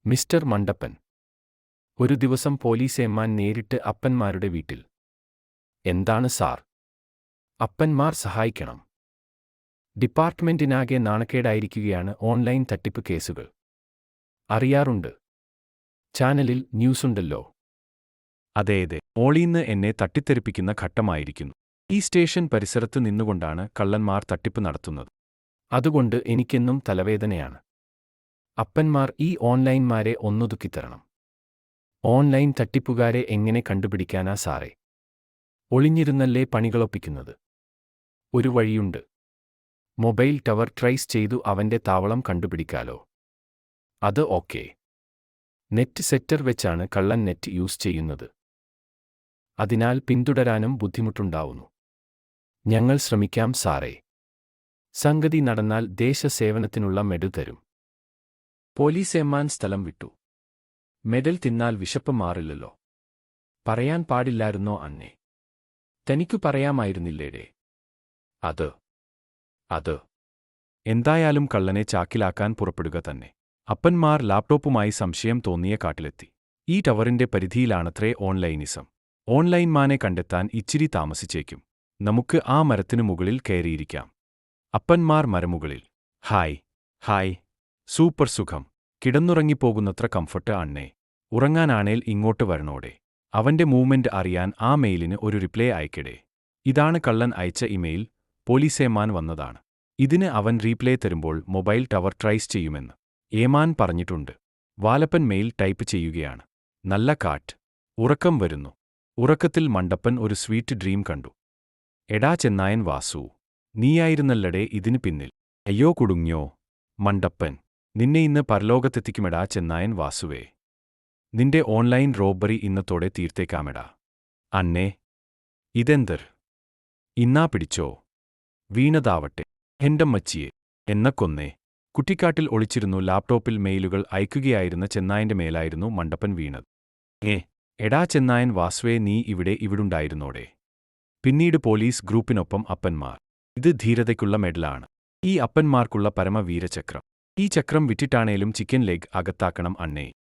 Mister മണ്ടപ്പൻ. ഒരു ദിവസം പോലീസേമാൻ നേരിട്ട് അപ്പന്മാരുടെ വീട്ടിൽ. എന്താണ് സാർ? അപ്പന്മാർ സഹായിക്കണം. ഡിപ്പാർട്ട്മെന്റിനാകെ നാണക്കേടായിരിക്കുകയാണ് ഓൺലൈൻ തട്ടിപ്പ് കേസുകൾ. അറിയാറുണ്ട്. ചാനലിൽ ന്യൂസുണ്ടല്ലോ. അതെ, മോളീന്ന് എന്നെ തട്ടിത്തെറിപ്പിക്കുന്ന ഘട്ടമായിരിക്കുന്നു. ഈ സ്റ്റേഷൻ പരിസരത്ത് നിന്നുകൊണ്ടാണ് കള്ളന്മാർ തട്ടിപ്പ് നടത്തുന്നത്. അതുകൊണ്ട് എനിക്കെന്നും തലവേദനയാണ്. അപ്പന്മാർ ഈ ഓൺലൈൻമാരെ ഒന്നൊതുക്കിത്തരണം. ഓൺലൈൻ തട്ടിപ്പുകാരെ എങ്ങനെ കണ്ടുപിടിക്കാനാ സാറേ? ഒളിഞ്ഞിരുന്നല്ലേ പണികളൊപ്പിക്കുന്നത്? ഒരു വഴിയുണ്ട്. മൊബൈൽ ടവർ ട്രേസ് ചെയ്തു അവന്റെ താവളം കണ്ടുപിടിക്കാലോ. അത് ഓക്കേ. നെറ്റ് സെറ്റർ വെച്ചാണ് കള്ളൻ നെറ്റ് യൂസ് ചെയ്യുന്നത്. അതിനാൽ പിന്തുടരാനും ബുദ്ധിമുട്ടുണ്ടാവുന്നു. ഞങ്ങൾ ശ്രമിക്കാം സാറേ. സംഗതി നടന്നാൽ ദേശസേവനത്തിനുള്ള മെഡൽ തരും. പോലീസേമാൻ സ്ഥലം വിട്ടു. മെഡൽ തിന്നാൽ വിശപ്പ് മാറില്ലല്ലോ. പറയാൻ പാടില്ലായിരുന്നോ അന്നേ? തനിക്കു പറയാമായിരുന്നില്ലേടേ? അത് എന്തായാലും കള്ളനെ ചാക്കിലാക്കാൻ പുറപ്പെടുക തന്നെ. അപ്പന്മാർ ലാപ്ടോപ്പുമായി സംശയം തോന്നിയ കാട്ടിലെത്തി. ഈ ടവറിന്റെ പരിധിയിലാണത്രേ ഓൺലൈനിസം. ഓൺലൈൻമാനെ കണ്ടെത്താൻ ഇച്ചിരി താമസിച്ചേക്കും. നമുക്ക് ആ മരത്തിനു മുകളിൽ കയറിയിരിക്കാം. അപ്പന്മാർ മരമുകളിൽ. ഹായ്. സൂപ്പർ സുഖം. കിടന്നുറങ്ങിപ്പോകുന്നത്ര കംഫർട്ട് അണ്ണേ. ഉറങ്ങാനാണേൽ ഇങ്ങോട്ട് വരണോടെ. അവന്റെ മൂവ്മെന്റ് അറിയാൻ ആ മെയിലിന് ഒരു റിപ്ലൈ അയക്കടേ. ഇതാണ് കള്ളൻ അയച്ച ഇമെയിൽ. പോലീസേമാൻ വന്നതാണ്. ഇതിന് അവൻ റീപ്ലേ തരുമ്പോൾ മൊബൈൽ ടവർ ട്രേസ് ചെയ്യുമെന്ന് ഏമാൻ പറഞ്ഞിട്ടുണ്ട്. വാലപ്പൻ മെയിൽ ടൈപ്പ് ചെയ്യുകയാണ്. നല്ല കാറ്റ്. ഉറക്കം വരുന്നു. ഉറക്കത്തിൽ മണ്ടപ്പൻ ഒരു സ്വീറ്റ് ഡ്രീം കണ്ടു. എടാ ചെന്നായൻ വാസു, നീയായിരുന്നല്ലടേ ഇതിന് പിന്നിൽ. അയ്യോ കുടുങ്ങിയോ മണ്ടപ്പൻ. നിന്നെ ഇന്ന് പരലോകത്തെത്തിക്കുമെടാ ചെന്നായൻ വാസുവേ. നിന്റെ ഓൺലൈൻ റോബറി ഇന്നത്തോടെ തീർത്തേക്കാമെടാ. അന്നേ ഇതെന്തർ? ഇന്നാ പിടിച്ചോ. വീണതാവട്ടെ എന്റമ്മച്ചിയെ എന്ന കൊന്നേ. കുറ്റിക്കാട്ടിൽ ഒളിച്ചിരുന്നു ലാപ്ടോപ്പിൽ മെയിലുകൾ അയക്കുകയായിരുന്ന ചെന്നായന്റെ മേലായിരുന്നു മണ്ടപ്പൻ വീണത്. എടാ ചെന്നായൻ വാസുവേ, നീ ഇവിടുണ്ടായിരുന്നോടെ. പിന്നീട് പോലീസ് ഗ്രൂപ്പിനൊപ്പം അപ്പന്മാർ. ഇത് ധീരതയ്ക്കുള്ള മെഡലാണ്. ഈ അപ്പന്മാർക്കുള്ള പരമവീരചക്രം. ഈ ചക്രം വിറ്റിട്ടാണേലും ചിക്കൻ ലെഗ് അകത്താക്കണം അണ്ണേ.